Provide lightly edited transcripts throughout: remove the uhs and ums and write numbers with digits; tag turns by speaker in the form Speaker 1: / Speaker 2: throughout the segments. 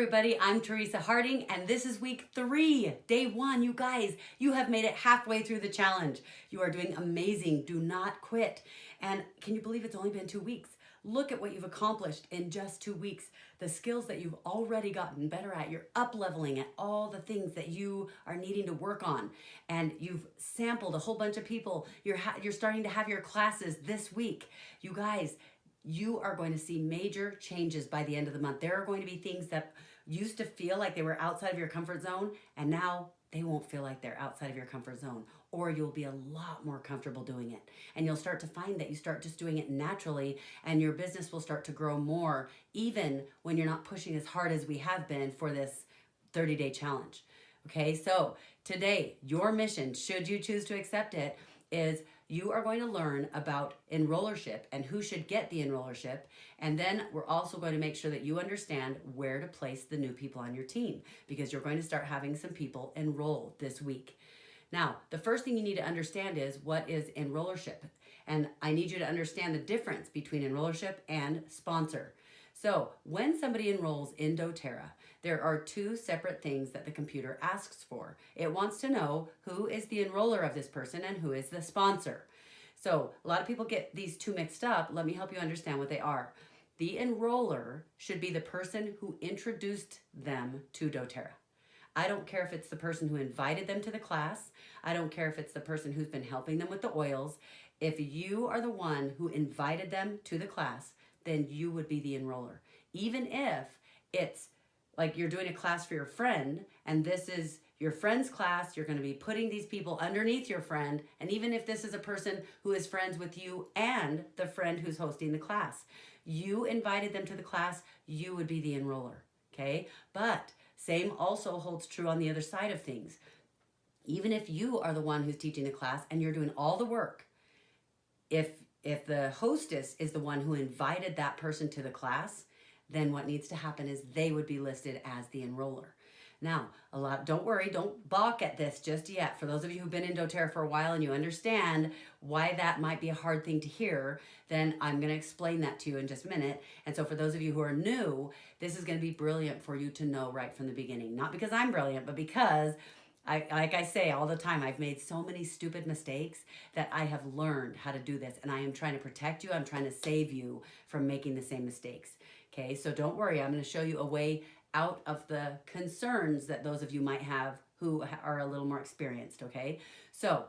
Speaker 1: everybody, I'm Teresa Harding, and this is week 3, day 1. You guys, you have made it halfway through the challenge. You are doing amazing. Do not quit. And can you believe it's only been 2 weeks? Look at what you've accomplished in just 2 weeks. The skills that you've already gotten better at. You're up-leveling at all the things that you are needing to work on. And you've sampled a whole bunch of people. You're starting to have your classes this week. You guys, you are going to see major changes by the end of the month. There are going to be things that used to feel like they were outside of your comfort zone, and now they won't feel like they're outside of your comfort zone, or you'll be a lot more comfortable doing it. And you'll start to find that you start just doing it naturally, and your business will start to grow more, even when you're not pushing as hard as we have been for this 30-day challenge. Okay, so today, your mission, should you choose to accept it, is you are going to learn about enrollership and who should get the enrollership. And then we're also going to make sure that you understand where to place the new people on your team, because you're going to start having some people enroll this week. Now, the first thing you need to understand is what is enrollership. And I need you to understand the difference between enrollership and sponsor. So when somebody enrolls in doTERRA, there are 2 separate things that the computer asks for. It wants to know who is the enroller of this person and who is the sponsor. So a lot of people get these 2 mixed up. Let me help you understand what they are. The enroller should be the person who introduced them to doTERRA. I don't care if it's the person who invited them to the class. I don't care if it's the person who's been helping them with the oils. If you are the one who invited them to the class, then you would be the enroller. Even if it's like you're doing a class for your friend, and this is your friend's class, you're going to be putting these people underneath your friend, and even if this is a person who is friends with you and the friend who's hosting the class, you invited them to the class, you would be the enroller, okay? But same also holds true on the other side of things. Even if you are the one who's teaching the class and you're doing all the work, if the hostess is the one who invited that person to the class, then what needs to happen is they would be listed as the enroller. Now, don't worry, don't balk at this just yet. For those of you who've been in doTERRA for a while and you understand why that might be a hard thing to hear, then I'm going to explain that to you in just a minute. And so for those of you who are new, this is going to be brilliant for you to know right from the beginning. Not because I'm brilliant, but because like I say all the time, I've made so many stupid mistakes that I have learned how to do this, and I am trying to protect you. I'm trying to save you from making the same mistakes. Okay, so don't worry. I'm going to show you a way out of the concerns that those of you might have who are a little more experienced. Okay, so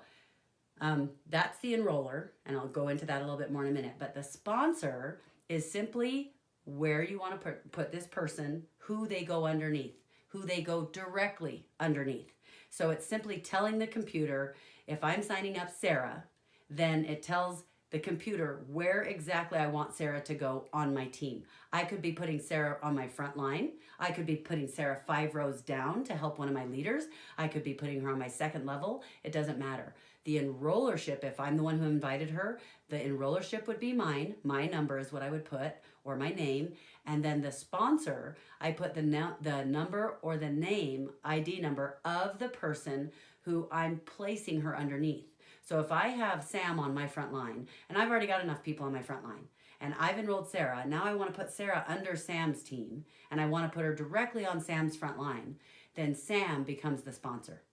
Speaker 1: that's the enroller, and I'll go into that a little bit more in a minute. But the sponsor is simply where you want to put this person, who they go underneath, who they go directly underneath. So it's simply telling the computer, if I'm signing up Sarah, then it tells the computer where exactly I want Sarah to go on my team. I could be putting Sarah on my front line. I could be putting Sarah 5 rows down to help one of my leaders. I could be putting her on my second level. It doesn't matter. The enrollership, if I'm the one who invited her, the enrollership would be mine. My number is what I would put, or my name. And then the sponsor, I put the number or the name, ID number of the person who I'm placing her underneath. So if I have Sam on my front line, and I've already got enough people on my front line, and I've enrolled Sarah, now I want to put Sarah under Sam's team, and I want to put her directly on Sam's front line, then Sam becomes the sponsor.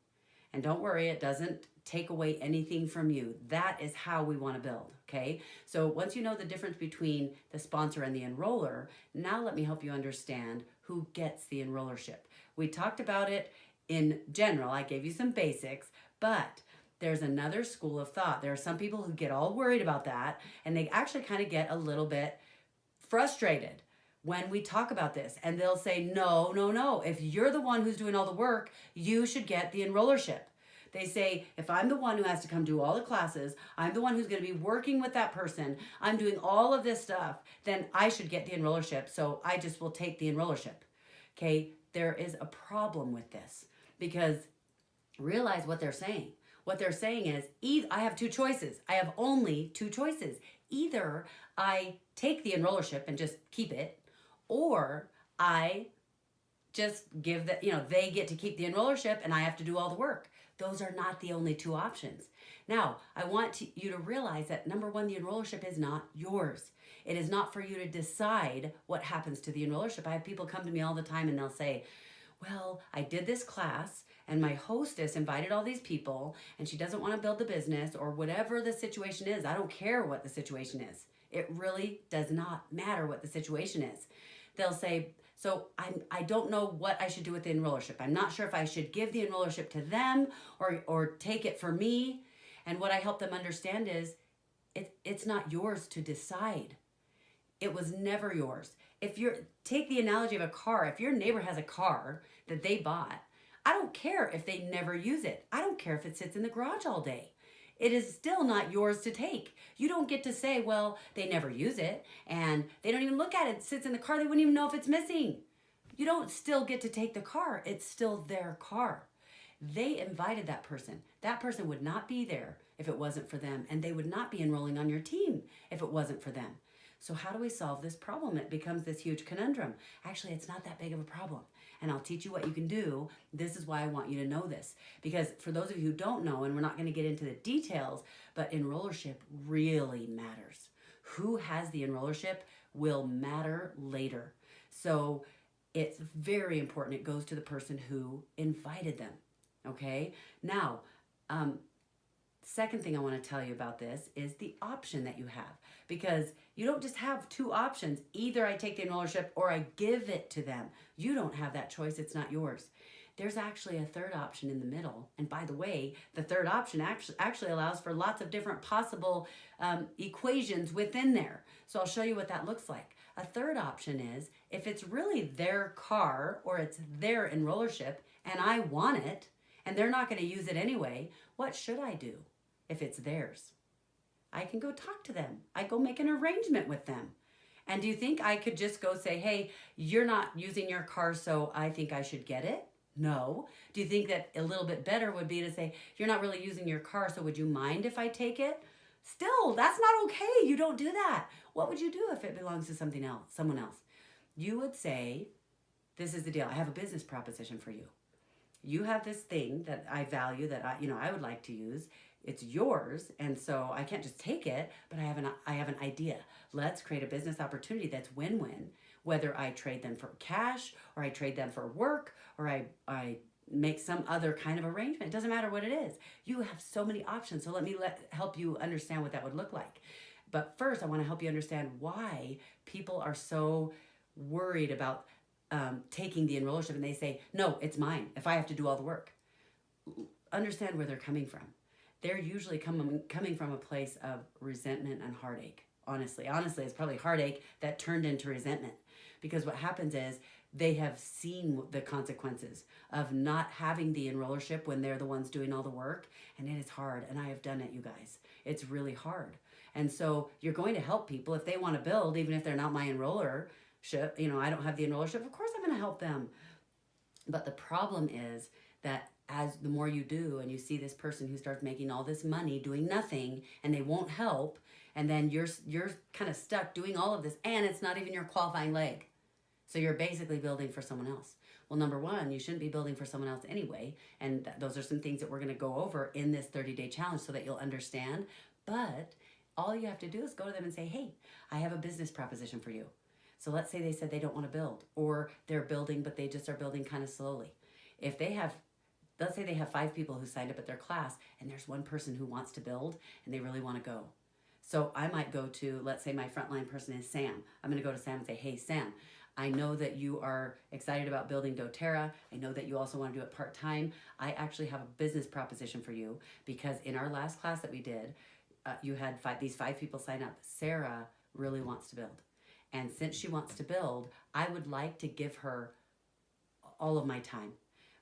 Speaker 1: And don't worry, it doesn't take away anything from you. That is how we want to build, okay? So once you know the difference between the sponsor and the enroller, now let me help you understand who gets the enrollership. We talked about it in general. I gave you some basics, but there's another school of thought. There are some people who get all worried about that, and they actually kind of get a little bit frustrated when we talk about this. And they'll say, no, no, no. If you're the one who's doing all the work, you should get the enrollership. They say, if I'm the one who has to come do all the classes, I'm the one who's going to be working with that person, I'm doing all of this stuff, then I should get the enrollership. So I just will take the enrollership. Okay, there is a problem with this, because realize what they're saying. What they're saying is, I have 2 choices. I have only 2 choices. Either I take the enrollership and just keep it, or I just give they get to keep the enrollership and I have to do all the work. Those are not the only 2 options. Now, I want you to realize that number 1, the enrollership is not yours. It is not for you to decide what happens to the enrollership. I have people come to me all the time and they'll say, well, I did this class and my hostess invited all these people and she doesn't want to build the business, or whatever the situation is. I don't care what the situation is. It really does not matter what the situation is. They'll say, so I don't know what I should do with the enrollership. I'm not sure if I should give the enrollership to them or take it for me. And what I help them understand is it's not yours to decide. It was never yours. Take the analogy of a car. If your neighbor has a car that they bought, I don't care if they never use it. I don't care if it sits in the garage all day. It is still not yours to take. You don't get to say, well, they never use it and they don't even look at it. It sits in the car. They wouldn't even know if it's missing. You don't still get to take the car. It's still their car. They invited that person. That person would not be there if it wasn't for them, and they would not be enrolling on your team if it wasn't for them. So how do we solve this problem? It becomes this huge conundrum. Actually, it's not that big of a problem. And I'll teach you what you can do. This is why I want you to know this. Because for those of you who don't know, and we're not going to get into the details, but enrollership really matters. Who has the enrollership will matter later. So it's very important. It goes to the person who invited them. Okay? Now, second thing I want to tell you about this is the option that you have, because you don't just have two options. Either I take the enrollership or I give it to them. You don't have that choice. It's not yours. There's actually a third option in the middle. And by the way, the third option actually allows for lots of different possible equations within there. So I'll show you what that looks like. A third option is if it's really their car or it's their enrollership and I want it and they're not going to use it anyway, what should I do? If it's theirs, I can go talk to them. I go make an arrangement with them. And do you think I could just go say, hey, you're not using your car, so I think I should get it? No. Do you think that a little bit better would be to say, you're not really using your car, so would you mind if I take it? Still, that's not okay. You don't do that. What would you do if it belongs to someone else? You would say, this is the deal. I have a business proposition for you. You have this thing that I value that I would like to use. It's yours, and so I can't just take it, but I have an idea. Let's create a business opportunity that's win-win, whether I trade them for cash or I trade them for work or I make some other kind of arrangement. It doesn't matter what it is. You have so many options, so let me help you understand what that would look like. But first, I want to help you understand why people are so worried about taking the enrollership, and they say, no, it's mine if I have to do all the work. Understand where they're coming from. They're usually coming from a place of resentment and heartache. Honestly, it's probably heartache that turned into resentment, because what happens is they have seen the consequences of not having the enrollership when they're the ones doing all the work, and it is hard, and I have done it, you guys. It's really hard. And so you're going to help people if they want to build, even if they're not my enrollership. I don't have the enrollership. Of course I'm going to help them. But the problem is that as the more you do and you see this person who starts making all this money doing nothing and they won't help, and then you're kind of stuck doing all of this, and it's not even your qualifying leg. So you're basically building for someone else. Well, number one, you shouldn't be building for someone else anyway. And those are some things that we're going to go over in this 30-day challenge so that you'll understand. But all you have to do is go to them and say, hey, I have a business proposition for you. So let's say they said they don't want to build, or they're building, but they just are building kind of slowly. If they have, let's say they have 5 people who signed up at their class, and there's one person who wants to build and they really want to go. So I might go to, let's say my frontline person is Sam. I'm going to go to Sam and say, hey, Sam, I know that you are excited about building doTERRA. I know that you also want to do it part-time. I actually have a business proposition for you, because in our last class that we did, you had these 5 people sign up. Sarah really wants to build. And since she wants to build, I would like to give her all of my time.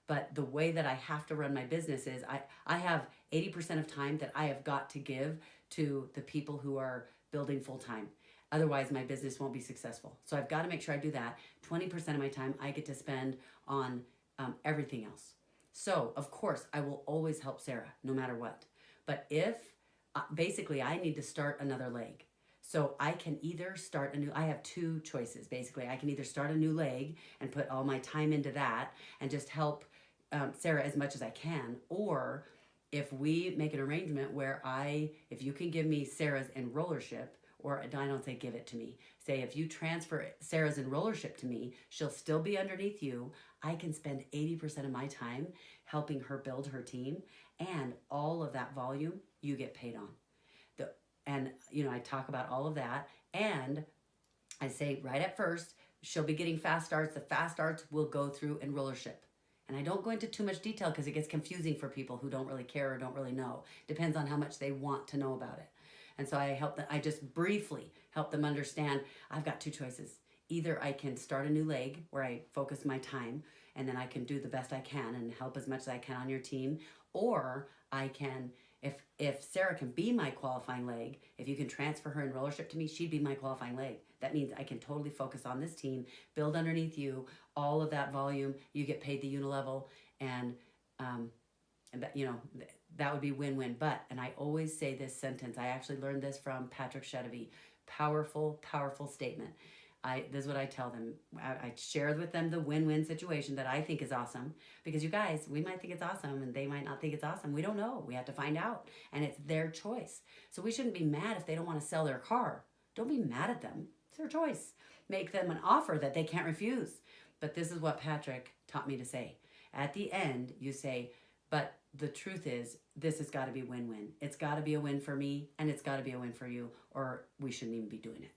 Speaker 1: But the way that I have to run my business is I have 80% of time that I have got to give to the people who are building full-time. Otherwise, my business won't be successful. So I've got to make sure I do that. 20% of my time I get to spend on everything else. So, of course, I will always help Sarah, no matter what. But if, basically, I need to start another leg. So I can either start I have 2 choices, basically. I can either start a new leg and put all my time into that and just help Sarah as much as I can. Or if we make an arrangement where if you can give me Sarah's enrollership, or I don't say give it to me. Say if you transfer Sarah's enrollership to me, she'll still be underneath you. I can spend 80% of my time helping her build her team, and all of that volume you get paid on. And I talk about all of that, and I say right at first, she'll be getting fast starts. The fast starts will go through enrollership. And I don't go into too much detail because it gets confusing for people who don't really care or don't really know. Depends on how much they want to know about it. And so I just briefly help them understand I've got two choices. Either I can start a new leg where I focus my time and then I can do the best I can and help as much as I can on your team, or I can, if Sarah can be my qualifying leg, if you can transfer her enrollership to me, she'd be my qualifying leg. That means I can totally focus on this team, build underneath you, all of that volume, you get paid the unilevel, and that, that would be win-win. But, and I always say this sentence, I actually learned this from Patrick Shedevy, powerful, powerful statement. This is what I tell them. I share with them the win-win situation that I think is awesome, because you guys, we might think it's awesome and they might not think it's awesome. We don't know. We have to find out, and it's their choice. So we shouldn't be mad if they don't want to sell their car. Don't be mad at them. It's their choice. Make them an offer that they can't refuse. But this is what Patrick taught me to say. At the end, you say, but the truth is, this has got to be win-win. It's got to be a win for me, and it's got to be a win for you, or we shouldn't even be doing it.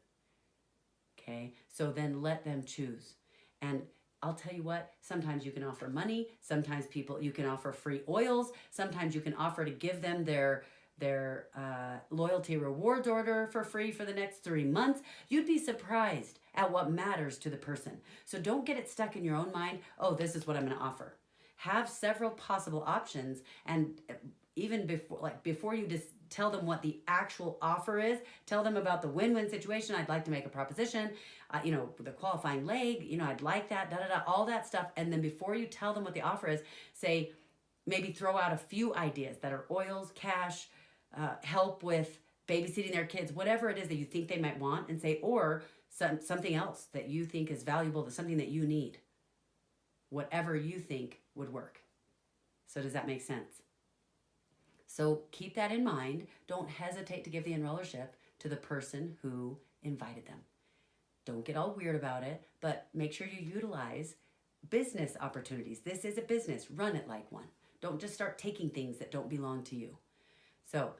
Speaker 1: Okay, so then let them choose. And I'll tell you what, sometimes you can offer money, sometimes you can offer free oils, sometimes you can offer to give them their loyalty rewards order for free for the next 3 months. You'd be surprised at what matters to the person. So don't get it stuck in your own mind, oh, this is what I'm going to offer. Have several possible options, and even before you just tell them what the actual offer is, tell them about the win-win situation. I'd like to make a proposition, the qualifying leg, I'd like that, all that stuff. And then before you tell them what the offer is, say, maybe throw out a few ideas that are oils, cash, help with babysitting their kids, whatever it is that you think they might want, and say, or something else that you think is valuable, something that you need. Whatever you think would work. So does that make sense? So keep that in mind. Don't hesitate to give the enrollership to the person who invited them. Don't get all weird about it, but make sure you utilize business opportunities. This is a business. Run it like one. Don't just start taking things that don't belong to you. So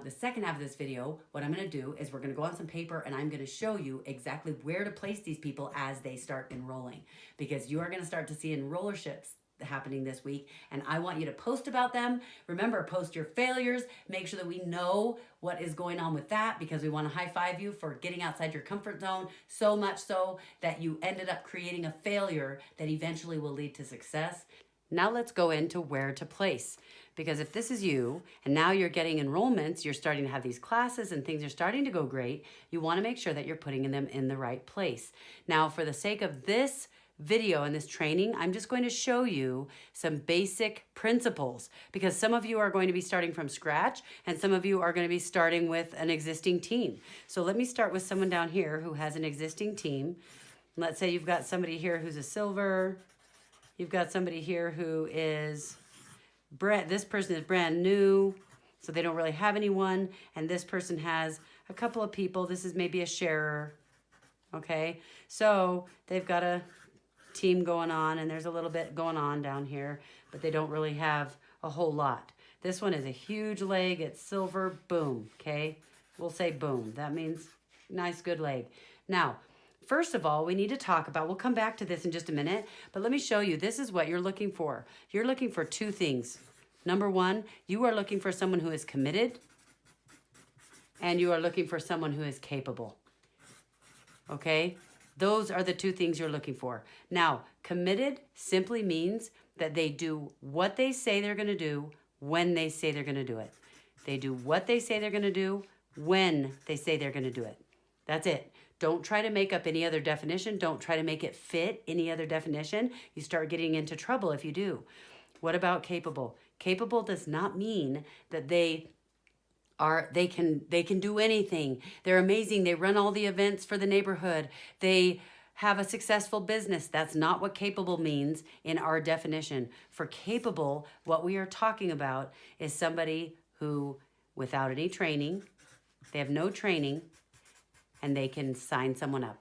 Speaker 1: the second half of this video, what I'm going to do is we're going to go on some paper, and I'm going to show you exactly where to place these people as they start enrolling, because you are going to start to see enrollerships happening this week, and I want you to post about them. Remember, post your failures. Make sure that we know what is going on with that, because we want to high five you for getting outside your comfort zone, so much so that you ended up creating a failure that eventually will lead to success. Now let's go into where to place, because if this is you and now you're getting enrollments, you're starting to have these classes and things are starting to go great, you want to make sure that you're putting them in the right place. Now, for the sake of this video and this training, I'm just going to show you some basic principles, because some of you are going to be starting from scratch and some of you are going to be starting with an existing team. So let me start with someone down here who has an existing team. Let's say you've got somebody here who's a silver. You've got somebody here who is this person is brand new, so they don't really have anyone, and this person has a couple of people. This is maybe a sharer. Okay, so they've got a team going on, and there's a little bit going on down here, but they don't really have a whole lot. This one is a huge leg. It's silver. Boom. Okay, we'll say boom. That means nice, good leg. Now, first of all, we need to talk about, we'll come back to this in just a minute, but let me show you, this is what you're looking for. You're looking for two things. Number one, you are looking for someone who is committed, and you are looking for someone who is capable. Okay? Those are the two things you're looking for. Now, committed simply means that they do what they say they're going to do when they say they're going to do it. They do what they say they're going to do when they say they're going to do it. That's it. Don't try to make up any other definition. Don't try to make it fit any other definition. You start getting into trouble if you do. What about capable? Capable does not mean that they can do anything. They're amazing. They run all the events for the neighborhood. They have a successful business. That's not what capable means in our definition. For capable, what we are talking about is somebody who, without any training, they have no training, and they can sign someone up.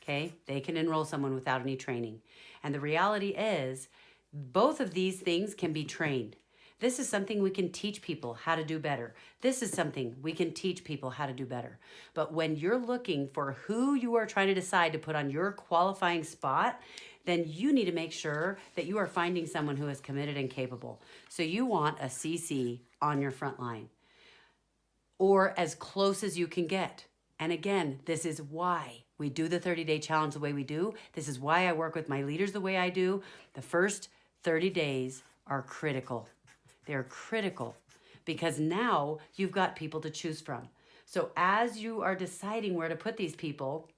Speaker 1: Okay, they can enroll someone without any training. And the reality is, both of these things can be trained. This is something we can teach people how to do better. This is something we can teach people how to do better. But when you're looking for who you are trying to decide to put on your qualifying spot, then you need to make sure that you are finding someone who is committed and capable. So you want a CC on your front line, or as close as you can get. And again, this is why we do the 30-day challenge the way we do. This is why I work with my leaders the way I do. The first 30 days are critical. They're critical because now you've got people to choose from. So as you are deciding where to put these people,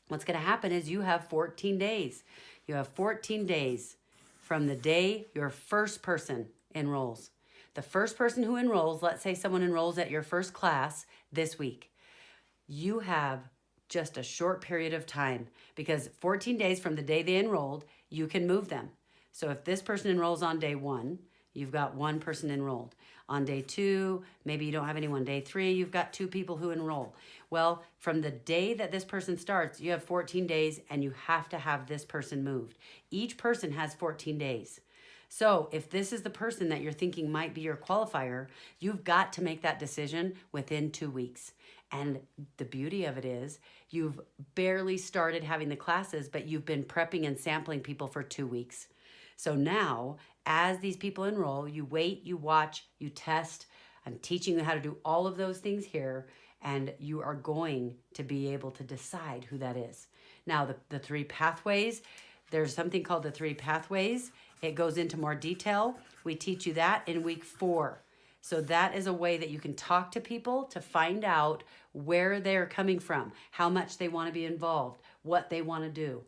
Speaker 1: what's going to happen is you have 14 days. You have 14 days from the day your first person enrolls. The first person who enrolls, let's say someone enrolls at your first class this week, you have just a short period of time because 14 days from the day they enrolled, you can move them. So if this person enrolls on day 1, you've got 1 person enrolled. On day 2, maybe you don't have anyone. Day 3, you've got 2 people who enroll. Well, from the day that this person starts, you have 14 days and you have to have this person moved. Each person has 14 days. So if this is the person that you're thinking might be your qualifier, you've got to make that decision within 2 weeks. And the beauty of it is you've barely started having the classes, but you've been prepping and sampling people for 2 weeks. So now, as these people enroll, you wait, you watch, you test. I'm teaching you how to do all of those things here, and you are going to be able to decide who that is. Now, the 3 pathways, there's something called the 3 pathways. It goes into more detail. We teach you that in week 4. So that is a way that you can talk to people to find out where they're coming from, how much they want to be involved, what they want to do.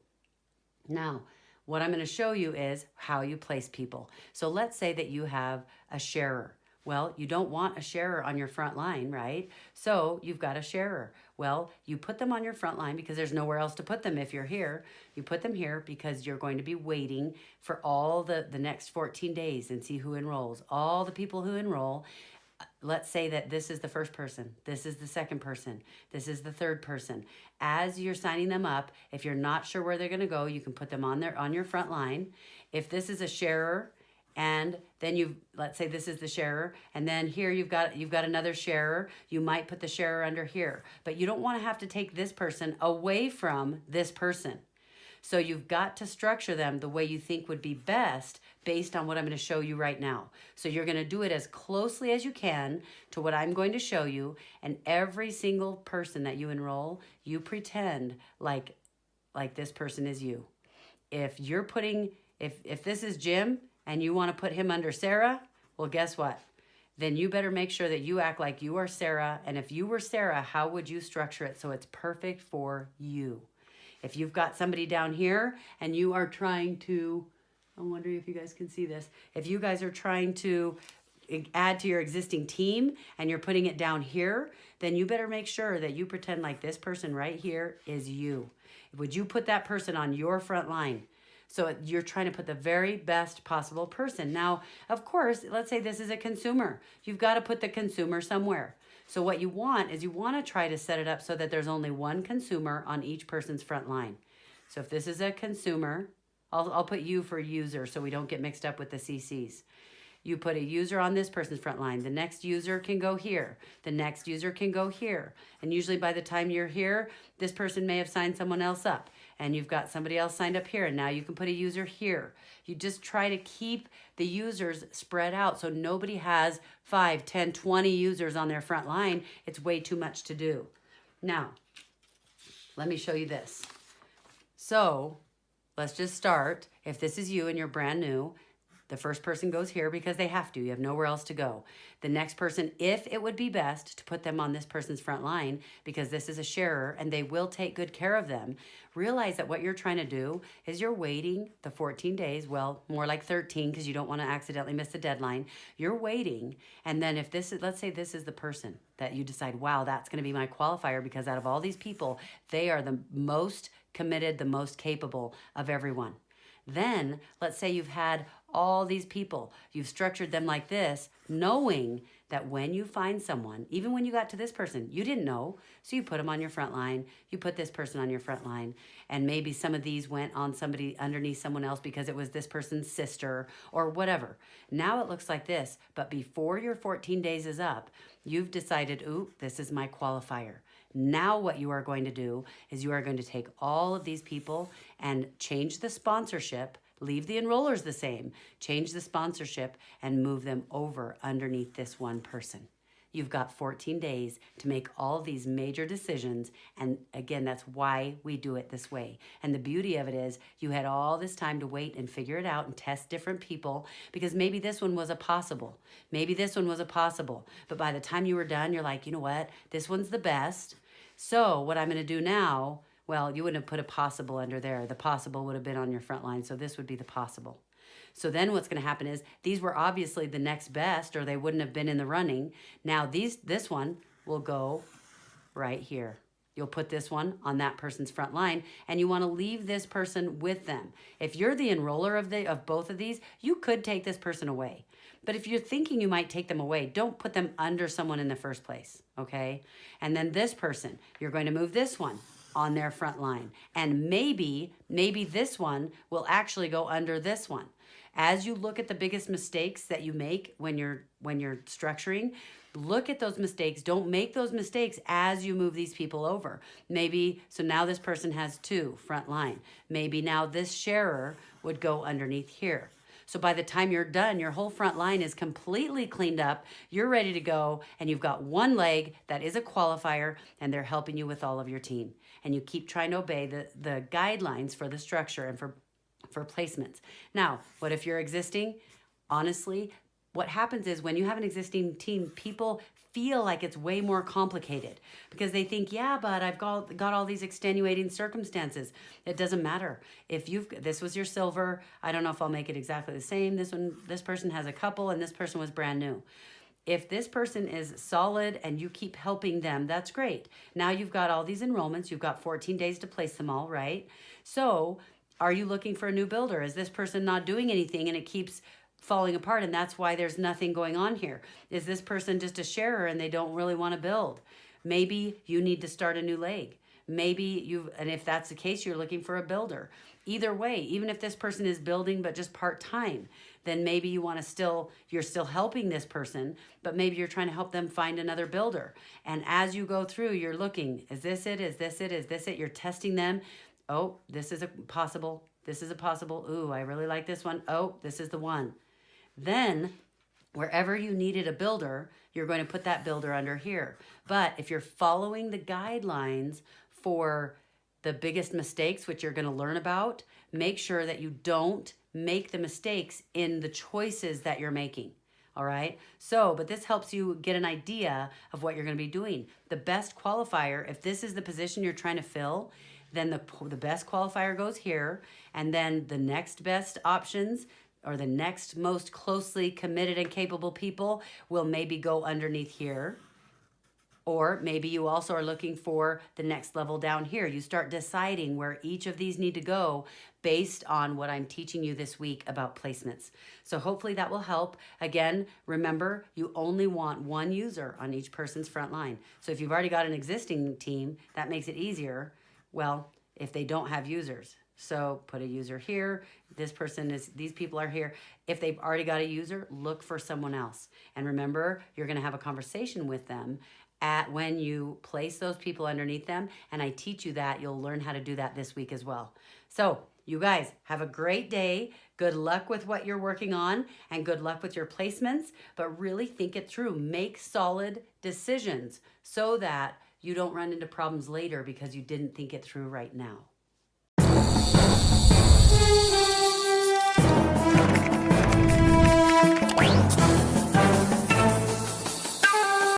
Speaker 1: Now, what I'm going to show you is how you place people. So let's say that you have a sharer. Well, you don't want a sharer on your front line, right? So you've got a sharer. Well, you put them on your front line because there's nowhere else to put them if you're here. You put them here because you're going to be waiting for all the next 14 days and see who enrolls. All the people who enroll. Let's say that this is the first person, this is the second person, this is the third person. As you're signing them up, if you're not sure where they're going to go, you can put them on your front line. If this is a sharer, and then let's say this is the sharer, and then here you've got another sharer, you might put the sharer under here. But you don't want to have to take this person away from this person. So you've got to structure them the way you think would be best based on what I'm going to show you right now. So you're going to do it as closely as you can to what I'm going to show you. And every single person that you enroll, you pretend like this person is you. If you're if this is Jim and you want to put him under Sarah, well, guess what? Then you better make sure that you act like you are Sarah. And if you were Sarah, how would you structure it so it's perfect for you? If you've got somebody down here and you are trying to, I'm wondering if you guys can see this. If you guys are trying to add to your existing team and you're putting it down here, then you better make sure that you pretend like this person right here is you. Would you put that person on your front line? So you're trying to put the very best possible person. Now, of course, let's say this is a consumer. You've got to put the consumer somewhere. So what you want is you want to try to set it up so that there's only one consumer on each person's front line. So if this is a consumer, I'll put U for user so we don't get mixed up with the CCs. You put a user on this person's front line. The next user can go here. The next user can go here. And usually by the time you're here, this person may have signed someone else up. And you've got somebody else signed up here. And now you can put a user here. You just try to keep the users spread out so nobody has 5, 10, 20 users on their front line. It's way too much to do. Now, let me show you this. So let's just start. If this is you and you're brand new, the first person goes here because they have to. You have nowhere else to go. The next person, if it would be best to put them on this person's front line because this is a sharer and they will take good care of them, realize that what you're trying to do is you're waiting the 14 days, well, more like 13 because you don't want to accidentally miss the deadline. You're waiting, and then if this is, let's say this is the person that you decide, wow, that's going to be my qualifier because out of all these people, they are the most committed, the most capable of everyone. Then, let's say you've had all these people, you've structured them like this, knowing that when you find someone, even when you got to this person, you didn't know, so you put them on your front line, you put this person on your front line, and maybe some of these went on somebody underneath someone else because it was this person's sister or whatever. Now it looks like this, but before your 14 days is up, you've decided, ooh, this is my qualifier. Now what you are going to do is you are going to take all of these people and change the sponsorship, leave the enrollers the same, change the sponsorship, and move them over underneath this one person. You've got 14 days to make all of these major decisions. And again, that's why we do it this way. And the beauty of it is you had all this time to wait and figure it out and test different people, because maybe this one was a possible. Maybe this one was a possible. But by the time you were done, you're like, you know what? This one's the best. So what I'm going to do now, well, you wouldn't have put a possible under there. The possible would have been on your front line. So this would be the possible. So then what's going to happen is these were obviously the next best, or they wouldn't have been in the running. Now this one will go right here. You'll put this one on that person's front line, and you want to leave this person with them. If you're the enroller of both of these, you could take this person away. But if you're thinking you might take them away, don't put them under someone in the first place, okay? And then this person, you're going to move this one on their front line. And maybe this one will actually go under this one. As you look at the biggest mistakes that you make when you're structuring, look at those mistakes. Don't make those mistakes as you move these people over. So now this person has 2 front line. Maybe now this sharer would go underneath here. So by the time you're done, your whole front line is completely cleaned up. You're ready to go, and you've got one leg that is a qualifier, and they're helping you with all of your team. And you keep trying to obey the guidelines for the structure and for placements. Now, what if you're existing? Honestly, what happens is when you have an existing team, people feel like it's way more complicated because they think, yeah, but I've got all these extenuating circumstances. It doesn't matter. If this was your silver, I don't know if I'll make it exactly the same. This person has a couple, and this person was brand new. If this person is solid and you keep helping them, that's great. Now you've got all these enrollments. You've got 14 days to place them all, right? So are you looking for a new builder? Is this person not doing anything and it keeps falling apart, and that's why there's nothing going on here? Is this person just a sharer and they don't really want to build? Maybe you need to start a new leg. And if that's the case, you're looking for a builder. Either way, even if this person is building but just part-time, then maybe you're still helping this person, but maybe you're trying to help them find another builder. And as you go through, you're looking, is this it? Is this it? Is this it? You're testing them. Oh, this is a possible. This is a possible. Ooh, I really like this one. Oh, this is the one. Then wherever you needed a builder, you're going to put that builder under here. But if you're following the guidelines for the biggest mistakes, which you're going to learn about, make sure that you don't make the mistakes in the choices that you're making. All right. But this helps you get an idea of what you're going to be doing. The best qualifier, if this is the position you're trying to fill, then the best qualifier goes here. And then the next best options, or the next most closely committed and capable people, will maybe go underneath here. Or maybe you also are looking for the next level down here. You start deciding where each of these need to go based on what I'm teaching you this week about placements. So hopefully that will help. Again, remember, you only want one user on each person's front line. So if you've already got an existing team, that makes it easier. Well, if they don't have users, so put a user here. These people are here. If they've already got a user, look for someone else. And remember, you're going to have a conversation with them when you place those people underneath them. And I teach you that. You'll learn how to do that this week as well. So you guys have a great day. Good luck with what you're working on, and good luck with your placements. But really think it through. Make solid decisions so that you don't run into problems later because you didn't think it through right now.